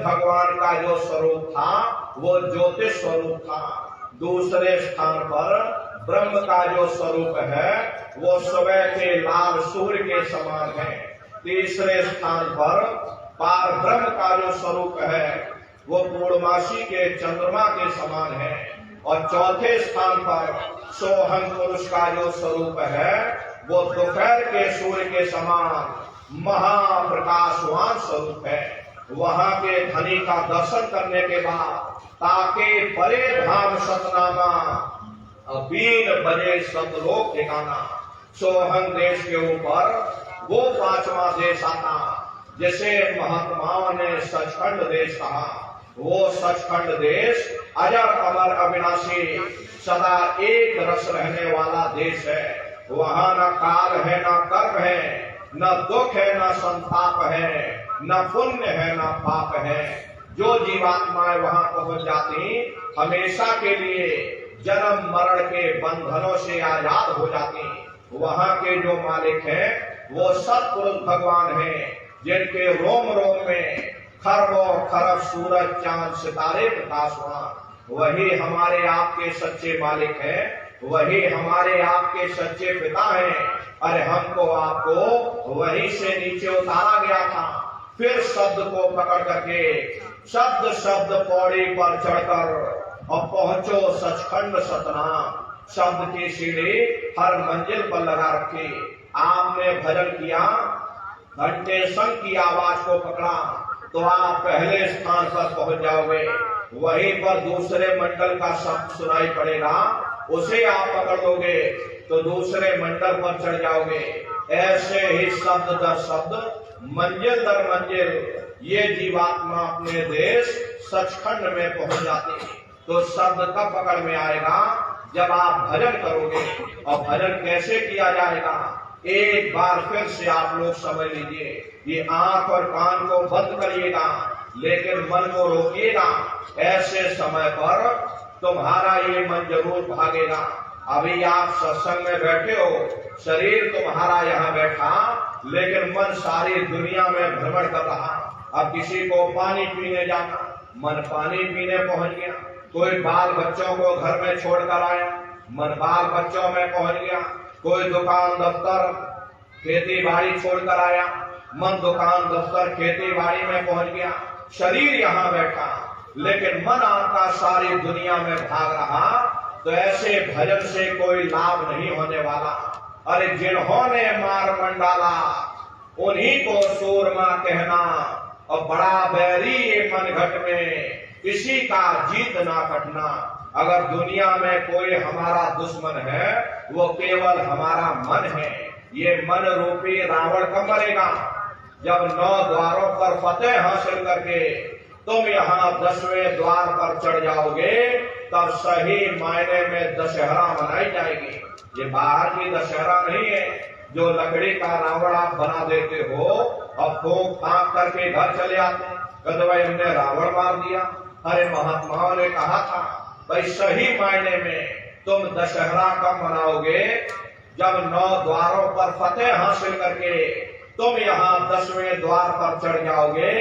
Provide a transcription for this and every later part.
भगवान का जो स्वरूप था वो ज्योतिष स्वरूप था। दूसरे स्थान पर ब्रह्म का जो स्वरूप है वो सुबह के लाल सूर्य के समान है। तीसरे स्थान पर पार ब्रह्म का जो स्वरूप है वो पूर्णमासी के चंद्रमा के समान है। और चौथे स्थान पर सोहम पुरुष का जो स्वरूप है वो दोपहर के सूर्य के समान महाप्रकाशवान स्वरूप है। वहां के धनी का दर्शन करने के बाद ताके परे धाम सतनामा, 3 बजे सतलोक ठिकाना। सोहम देश के ऊपर वो 5वां देश आता जिसे महात्माओं ने सचखंड देश कहा। वो सचखंड देश अजर अमर अविनाशी सदा एक रस रहने वाला देश है। वहां न काल है, न कर्म है, न दुख है, न संताप है, न पुण्य है, न पाप है। जो जीवात्माएं वहां पहुंच जाती हमेशा के लिए जन्म मरण के बंधनों से आजाद हो जाती। वहां के जो मालिक हैं वो सत्पुरुष भगवान हैं जिनके रोम रोम में खरबों खरब सूरज चांद सितारे प्रकाशवान। वही हमारे आपके सच्चे मालिक हैं, वही हमारे आपके सच्चे पिता हैं। अरे हमको आपको वहीं से नीचे उतारा गया था। फिर शब्द को पकड़ करके शब्द शब्द पौड़ी पर चढ़कर और पहुंचो सचखंड सतनाम। शब्द की सीढ़ी हर मंजिल पर लगा रखी। आपने भजन किया, घंटे संग की आवाज को पकड़ा तो आप पहले स्थान पर पहुंच जाओगे। वहीं पर दूसरे मंडल का शब्द सुनाई पड़ेगा, उसे आप पकड़ लोगे तो दूसरे मंडल पर चढ़ जाओगे। ऐसे ही शब्द दर शब्द मंजिल दर मंजिल ये जीवात्मा अपने देश सचखंड में पहुंच जाती है। तो शब्द कब पकड़ में आएगा? जब आप भजन करोगे। और भजन कैसे किया जाएगा एक बार फिर से आप लोग समझ लीजिए। ये आंख और कान को बंद करिएगा लेकिन मन को रोकिएगा। ऐसे समय पर तुम्हारा ये मन जरूर भागेगा। अभी आप सत्संग में बैठे हो, शरीर तुम्हारा यहाँ बैठा लेकिन मन सारी दुनिया में भ्रमण कर रहा। अब किसी को पानी पीने जाना, मन पानी पीने पहुंच गया। कोई बाल बच्चों को घर में छोड़कर आया, मन बाल बच्चों में पहुंच गया। कोई दुकान दफ्तर खेती बाड़ी छोड़कर आया, मन दुकान दफ्तर खेती बाड़ी में पहुंच गया। शरीर यहाँ बैठा लेकिन मन आपका सारी दुनिया में भाग रहा। तो ऐसे भजन से कोई लाभ नहीं होने वाला। अरे जिन्होंने मार मंडाला उन्हीं को सूरमा कहना, और बड़ा बैरी ये मन घट में किसी का जीत ना कटना। अगर दुनिया में कोई हमारा दुश्मन है वो केवल हमारा मन है। ये मन रूपी रावण कब मरेगा? जब 9 द्वारों पर फतेह हासिल करके तुम यहाँ 10वें द्वार पर चढ़ जाओगे तब सही मायने में दशहरा मनाई जाएगी। ये बाहर की दशहरा नहीं है जो लकड़ी का रावण आप बना देते हो और फूंक फांक करके घर चले आते हैं। कहते भाई हमने रावण मार दिया। अरे महात्माओं ने कहा था भाई सही मायने में तुम दशहरा कब मनाओगे? जब 9 द्वारों पर फतेह हासिल करके तुम यहाँ 10वें द्वार पर चढ़ जाओगे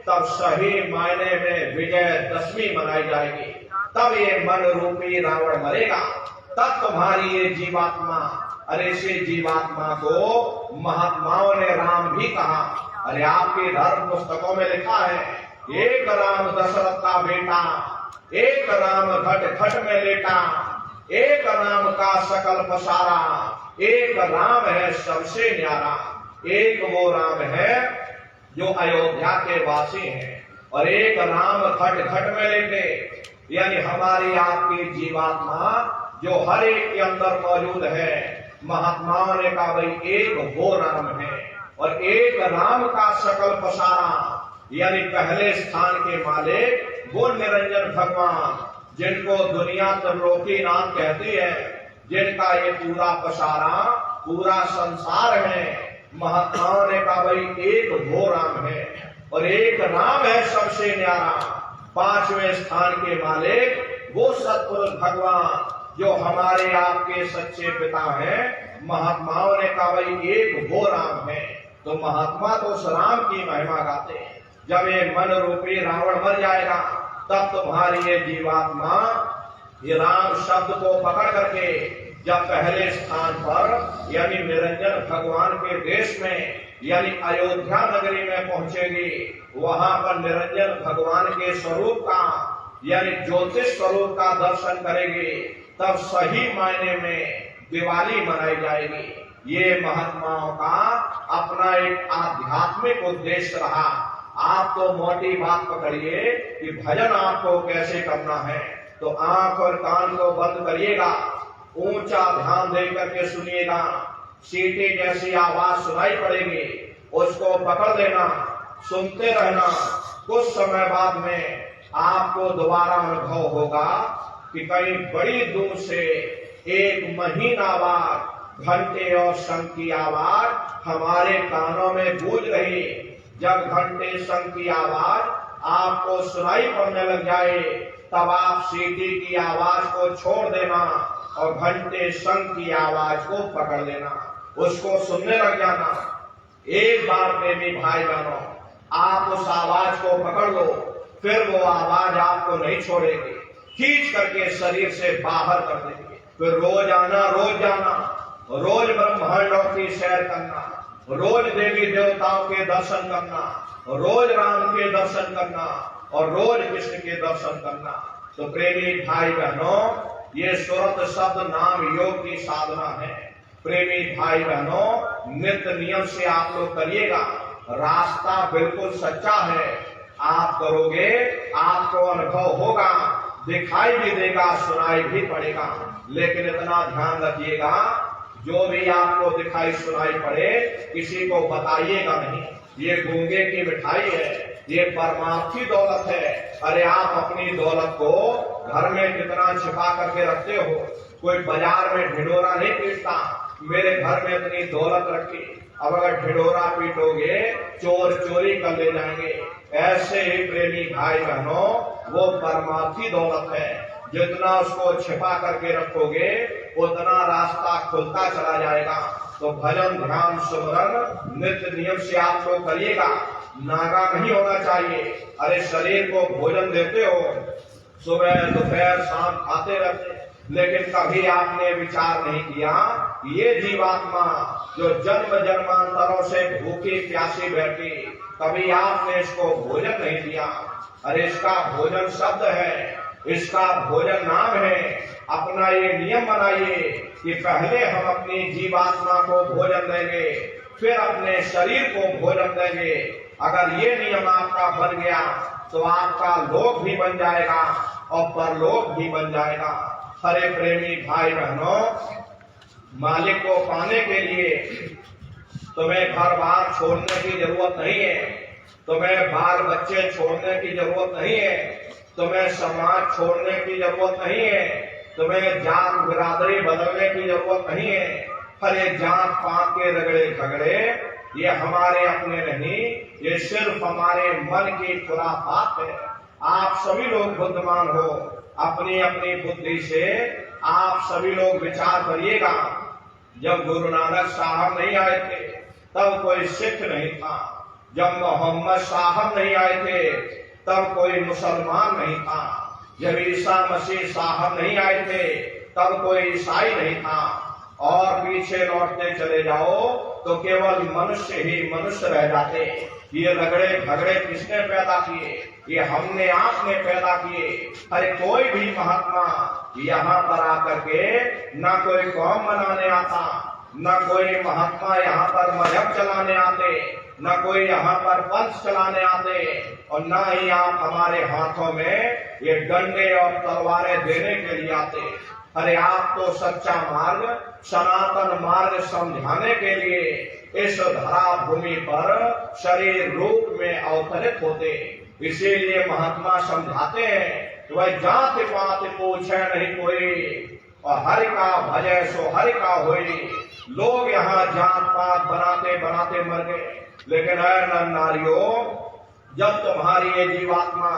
तब सही मायने में विजयदशमी मनाई जाएगी। तब ये मन रूपी रावण मरेगा। तब तुम्हारी ये जीवात्मा, अरे इसे जीवात्मा को महात्माओं ने राम भी कहा। अरे आपके धर्म पुस्तकों में लिखा है एक राम दशरथ का बेटा, एक राम घट घट में लेटा, एक राम का सकल पसारा, एक राम है सबसे न्यारा। एक वो राम है जो अयोध्या के वासी हैं और एक राम घट घट में लेटे, यानी हमारी आपकी जीवात्मा जो हर एक के अंदर मौजूद है। महात्माओं ने कहा भाई एक वो राम है और एक राम का सकल पसारा, यानी पहले स्थान के मालिक वो निरंजन भगवान जिनको दुनिया त्रिलोकीनाथ कहती है, जिनका ये पूरा पसारा पूरा संसार है। महात्माओं ने कहा भाई एक वो राम है और एक राम है सबसे न्यारा। 5वें स्थान के मालिक वो सत्पुरुष भगवान जो हमारे आपके सच्चे पिता हैं। महात्माओं ने कहा भाई एक वो राम है। तो महात्मा तो उस राम की महिमा गाते हैं। जब ये मन रूपी रावण मर जाएगा तब तुम्हारी ये जीवात्मा ये राम शब्द को पकड़ करके जब पहले स्थान पर यानी निरंजन भगवान के देश में यानी अयोध्या नगरी में पहुंचेगी, वहां पर निरंजन भगवान के स्वरूप का यानी ज्योतिष स्वरूप का दर्शन करेगी, तब सही मायने में दिवाली मनाई जाएगी। ये महात्माओं का अपना एक आध्यात्मिक उद्देश्य रहा। आप तो मोटी बात पकड़िए कि भजन आपको कैसे करना है, तो आंख और कान को बंद करिएगा, ऊंचा ध्यान दे करके सुनिएगा। सीटी जैसी आवाज सुनाई पड़ेगी, उसको पकड़ लेना, सुनते रहना। कुछ समय बाद में आपको दोबारा अनुभव होगा कि कहीं बड़ी दूर से एक महीन आवाज, घंटे और शंख की आवाज हमारे कानों में गूंज रही। जब घंटे शंख की आवाज आपको सुनाई पड़ने लग जाए, तब आप सीटी की आवाज को छोड़ देना और घंटे शंख की आवाज को पकड़ लेना, उसको सुनने लग जाना। एक बार प्रेमी भाई बहनों, आप उस आवाज को पकड़ लो, फिर वो आवाज आपको नहीं छोड़ेगी, खींच करके शरीर से बाहर कर देगी। फिर रोज आना, रोज जाना, रोज ब्रह्मांडों की सैर करना, रोज देवी देवताओं के दर्शन करना, रोज राम के दर्शन करना और रोज कृष्ण के दर्शन करना। तो प्रेमी भाई बहनों, ये सुरत शब्द नाम योग की साधना है। प्रेमी भाई बहनों, नित्य नियम से आप लोग करिएगा, रास्ता बिल्कुल सच्चा है। आप करोगे, आपको अनुभव होगा, दिखाई भी देगा, सुनाई भी पड़ेगा। लेकिन इतना ध्यान रखिएगा, जो भी आपको दिखाई सुनाई पड़े किसी को बताइएगा नहीं। ये गूंगे की मिठाई है, ये परमार्थी दौलत है। अरे आप अपनी दौलत को घर में कितना छिपा करके रखते हो, कोई बाजार में ढिंढोरा नहीं पीटता, मेरे घर में इतनी दौलत रखी, अब अगर ढिंढोरा पीटोगे चोर चोरी कर ले जाएंगे। ऐसे ही प्रेमी भाई बहनों, वो परमार्थी दौलत है, जितना उसको छिपा करके रखोगे उतना रास्ता खुलता चला जाएगा। तो भजन ध्यान सुमरन नित्य नियम से आप लोग करिएगा, नागा नहीं होना चाहिए। अरे शरीर को भोजन देते हो, सुबह दोपहर शाम खाते रहते, लेकिन कभी आपने विचार नहीं किया ये जीवात्मा जो जन्म जन्मांतरों से भूखी प्यासी बैठी, कभी आपने इसको भोजन नहीं दिया। अरे इसका भोजन शब्द है, इसका भोजन नाम है। अपना ये नियम बनाइए कि पहले हम अपनी जीवात्मा को भोजन देंगे, फिर अपने शरीर को भोजन देंगे। अगर ये नियम आपका बन गया तो आपका लोक भी बन जाएगा और परलोक भी बन जाएगा। हरे प्रेमी भाई बहनों, मालिक को पाने के लिए तुम्हें घर बार छोड़ने की जरूरत नहीं है, तुम्हें बाल बच्चे छोड़ने की जरूरत नहीं है, तुम्हें समाज छोड़ने की जरूरत नहीं है, तुम्हें जात बिरादरी बदलने की जरूरत नहीं है। हरे जात पात के रगड़े झगड़े ये हमारे अपने नहीं, ये सिर्फ हमारे मन की खुराफात है। आप सभी लोग बुद्धिमान हो, अपनी अपनी बुद्धि से आप सभी लोग विचार करिएगा। जब गुरु नानक साहब नहीं आए थे तब कोई सिख नहीं था, जब मोहम्मद साहब नहीं आए थे तब कोई मुसलमान नहीं था, जब ईसा मसीह साहब नहीं आए थे तब कोई ईसाई नहीं था। और पीछे लौटते चले जाओ तो केवल मनुष्य ही मनुष्य रह जाते। ये रगड़े झगड़े किसने पैदा किए? ये हमने आपने पैदा किए। अरे कोई भी महात्मा यहाँ पर आकर के न कोई कौम बनाने आता, न कोई महात्मा यहाँ पर मजहब चलाने आते, न कोई यहाँ पर पंथ चलाने आते, और न ही आप हमारे हाथों में ये डंडे और तलवारें देने के लिए आते। अरे आप तो सच्चा मार्ग, सनातन मार्ग समझाने के लिए इस धरा भूमि पर शरीर रूप में अवतरित होते। इसीलिए महात्मा समझाते हैं कि वह जाति पात पूछे नहीं कोई, और हरि का भजय सो हरि का होई। लोग यहाँ जात पात बनाते बनाते मर गए, लेकिन नर नारियों, जब तुम्हारी ये जीवात्मा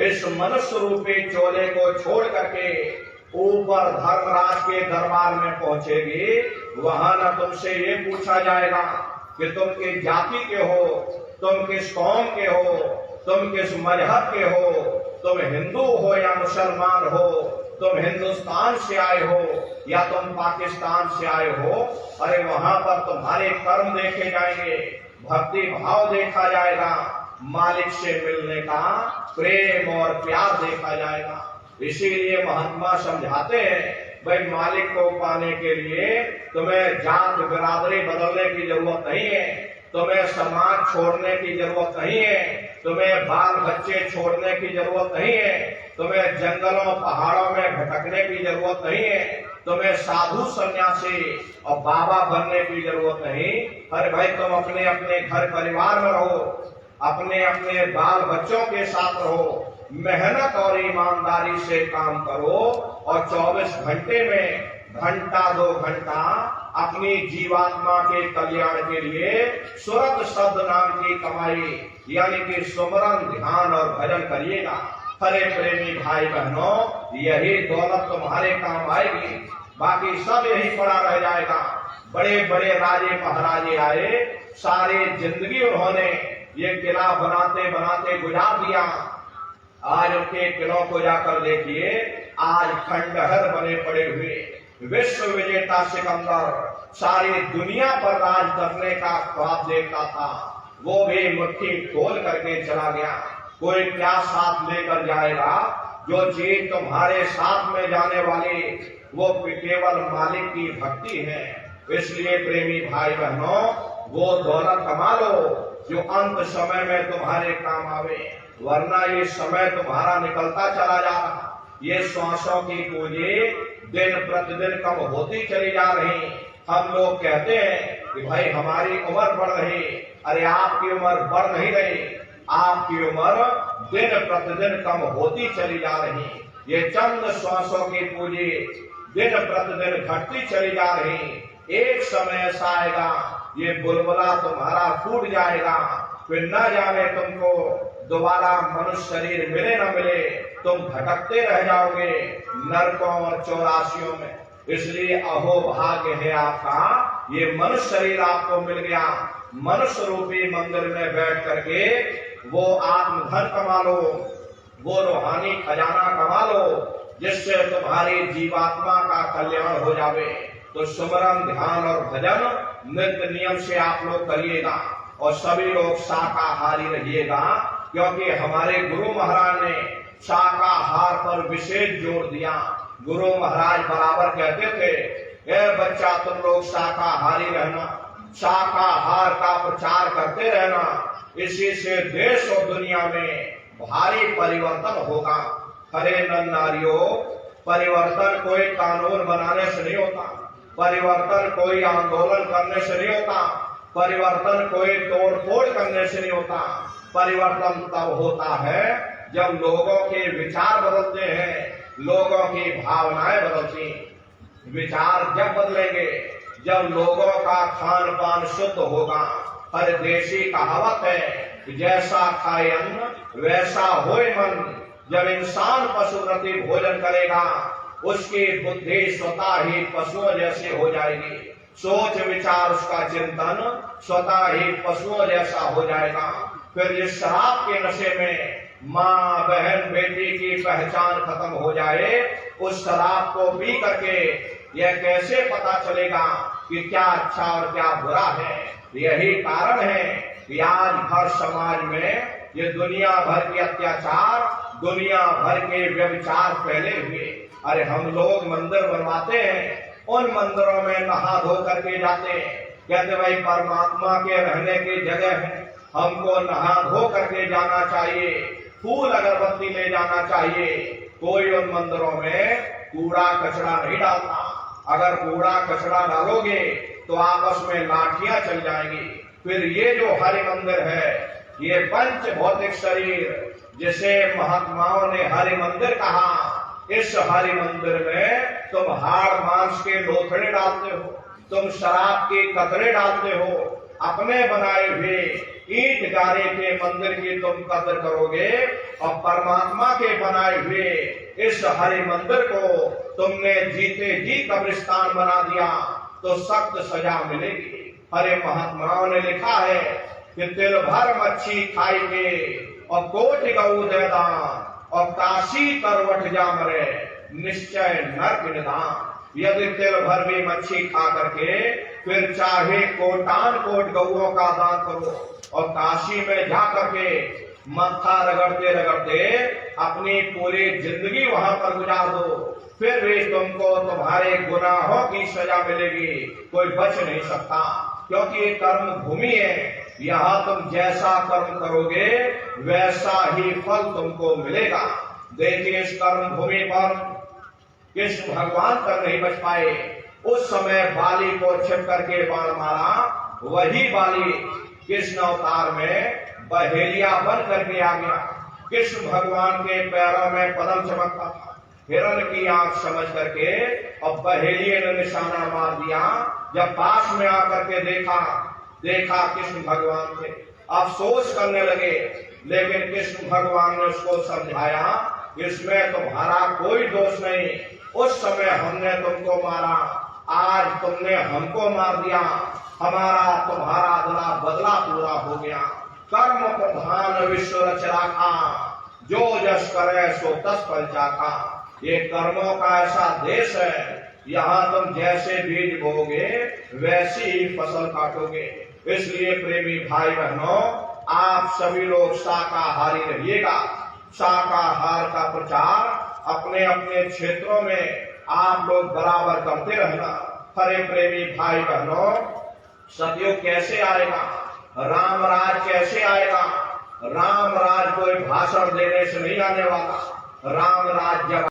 इस मनुष्य रूपी चोले को छोड़ करके ऊपर धर्मराज के दरबार में पहुंचेगी, वहां न तुमसे ये पूछा जाएगा कि तुम किस जाति के हो, तुम किस कौम के हो, तुम किस मजहब के हो, तुम हिंदू हो या मुसलमान हो, तुम हिंदुस्तान से आए हो या तुम पाकिस्तान से आए हो, अरे वहां पर तुम्हारे कर्म देखे जाएंगे, भक्ति भाव देखा जाएगा, मालिक से मिलने का प्रेम और प्यार देखा जाएगा। इसीलिए महात्मा समझाते हैं, भाई मालिक को पाने के लिए तुम्हें जात बिरादरी बदलने की जरूरत नहीं है, तुम्हें समाज छोड़ने की जरूरत नहीं है, तुम्हें बाल बच्चे छोड़ने की जरूरत नहीं है, तुम्हें जंगलों पहाड़ों में भटकने की जरूरत नहीं है, तुम्हें साधु सन्यासी और बाबा बनने की जरूरत नहीं। अरे भाई तुम अपने अपने घर परिवार में रहो, अपने अपने बाल बच्चों के साथ रहो, मेहनत और ईमानदारी से काम करो और 24 घंटे में घंटा 2 घंटा अपनी जीवात्मा के कल्याण के लिए सुरत शब्द नाम की कमाई यानी कि सुमरन ध्यान और भजन करिएगा। हरे प्रेमी भाई बहनों, यही दौलत तुम्हारे काम आएगी, बाकी सब यही पड़ा रह जाएगा। बड़े बड़े राजे महाराजे आए, सारी जिंदगी उन्होंने ये किला बनाते बनाते गुजार दिया। आज उनके किलों को जाकर देखिए, आज खंडहर बने पड़े हुए। विश्व विजेता सिकंदर सारी दुनिया पर राज करने का ख्वाब देखता था, वो भी मुट्ठी खोल करके चला गया। कोई क्या साथ लेकर जाएगा? जो चीज तुम्हारे साथ में जाने वाली वो केवल मालिक की भक्ति है। इसलिए प्रेमी भाई बहनों, वो दौलत कमा लो जो अंत समय में तुम्हारे काम आवे, वरना ये समय तुम्हारा निकलता चला जा रहा। ये श्वासों की पूंजी दिन प्रतिदिन कम होती चली जा रही। हम लोग कहते हैं कि भाई हमारी उम्र बढ़ रही, अरे आपकी उम्र बढ़ नहीं रही, आपकी उम्र दिन प्रतिदिन कम होती चली जा रही। ये चंद श्वासों की पूंजी दिन प्रतिदिन घटती चली जा रही। एक समय ऐसा आएगा, ये बुलबुला तुम्हारा फूट जाएगा, फिर न जाने तुमको दोबारा मनुष्य शरीर मिले न मिले, तुम भटकते रह जाओगे नरकों और चौरासियों में। इसलिए अहो भाग्य है आपका, ये मनुष्य शरीर आपको मिल गया। मनुष्य रूपी मंदिर में बैठ करके वो आत्मधन कमा लो, वो रूहानी खजाना कमा लो, जिससे तुम्हारी जीवात्मा का कल्याण हो जावे। तो सुमरन ध्यान और भजन नित्य नियम से आप लोग करिएगा और सभी लोग शाकाहारी रहिएगा, क्योंकि हमारे गुरु महाराज ने शाकाहार पर विशेष जोर दिया। गुरु महाराज बराबर कहते थे, ए बच्चा तुम लोग शाकाहारी रहना, शाकाहार का प्रचार करते रहना, इसी से देश और दुनिया में भारी परिवर्तन होगा। हरे नर नारियों, परिवर्तन कोई कानून बनाने से नहीं होता, परिवर्तन कोई आंदोलन करने से नहीं होता, परिवर्तन कोई तोड़ फोड़ करने से नहीं होता। परिवर्तन तब होता है जब लोगों के विचार बदलते हैं, लोगों की भावनाएं बदलती। विचार जब बदलेंगे जब लोगों का खान पान शुद्ध होगा। हर देशी कहावत है, जैसा खाए अन्न वैसा होए मन। जब इंसान पशुप्रति भोजन करेगा, उसकी बुद्धि स्वतः ही पशुओं जैसे हो जाएगी, सोच विचार उसका चिंतन स्वतः ही पशुओं जैसा हो जाएगा। फिर इस शराब के नशे में माँ बहन बेटी की पहचान खत्म हो जाए, उस शराब को पी करके यह कैसे पता चलेगा कि क्या अच्छा और क्या बुरा है। यही कारण है कि आज हर समाज में ये दुनिया भर के अत्याचार, दुनिया भर के व्यभिचार फैले हुए। अरे हम लोग मंदिर बनवाते हैं, उन मंदिरों में नहा धो करके जाते हैं, कहते भाई परमात्मा के रहने की जगह है, हमको नहा धो करके जाना चाहिए, फूल अगरबत्ती ले जाना चाहिए। कोई उन मंदिरों में कूड़ा कचरा नहीं डालता। अगर कूड़ा कचरा डालोगे तो आपस में लाठियां चल जाएंगी। फिर ये जो हरि मंदिर है, ये पंच भौतिक शरीर जिसे महात्माओं ने हरि मंदिर कहा, इस हरि मंदिर में तुम हाड़ मांस के लोथड़े डालते हो, तुम शराब के कतरे डालते हो, अपने बनाए हुए ईंट गारे के मंदिर की तुम कदर करोगे और परमात्मा के बनाए हुए इस हरि मंदिर को तुमने जीते जी कब्रिस्तान बना दिया तो सख्त सजा मिलेगी। हरे महात्माओं ने लिखा है कि तिल भर मच्छी खाई के और कोटि गऊ दे दान और काशी करवट जा मरे निश्चय नरक निदान। यदि तिल भर भी मच्छी खा करके फिर चाहे कोटान कोट गऊओं का दान करो और काशी में जा करके मत्था रगड़ते रगड़ते अपनी पूरी जिंदगी वहां पर गुजार दो, फिर भी तुमको तुम्हारे गुनाहों की सजा मिलेगी, कोई बच नहीं सकता। क्योंकि ये कर्म भूमि है, यहाँ तुम जैसा कर्म करोगे वैसा ही फल तुमको मिलेगा। देखिए इस कर्म भूमि पर कृष्ण भगवान तक नहीं बच पाए। उस समय बाली को छिप करके बाण मारा, वही बाली कृष्ण अवतार में बहेलिया बन करके आ गया। कृष्ण भगवान के पैरों में पद्म चमकता था, हिरण की आंख समझ करके अब बहेलिये ने निशाना मार दिया। जब पास में आकर के देखा कृष्ण भगवान थे, अफसोस करने लगे, लेकिन कृष्ण भगवान ने उसको समझाया इसमें तुम्हारा कोई दोष नहीं, उस समय हमने तुमको मारा, आज तुमने हमको मार दिया, हमारा तुम्हारा बदला पूरा हो गया। कर्म प्रधान विश्व रच राखा, जो जस करे सो तस फल चाखा। ये कर्मों का ऐसा देश है, यहाँ तुम जैसे बीज बोगे वैसी ही फसल काटोगे। इसलिए प्रेमी भाई बहनों, आप सभी लोग शाकाहारी रहिएगा। शाकाहार का प्रचार अपने अपने क्षेत्रों में आप लोग बराबर करते रहना। हरे प्रेमी भाई बहनों, सतयुग कैसे आएगा, राम राज कैसे आएगा? राम राज कोई भाषण देने से नहीं आने वाला। राम राज जब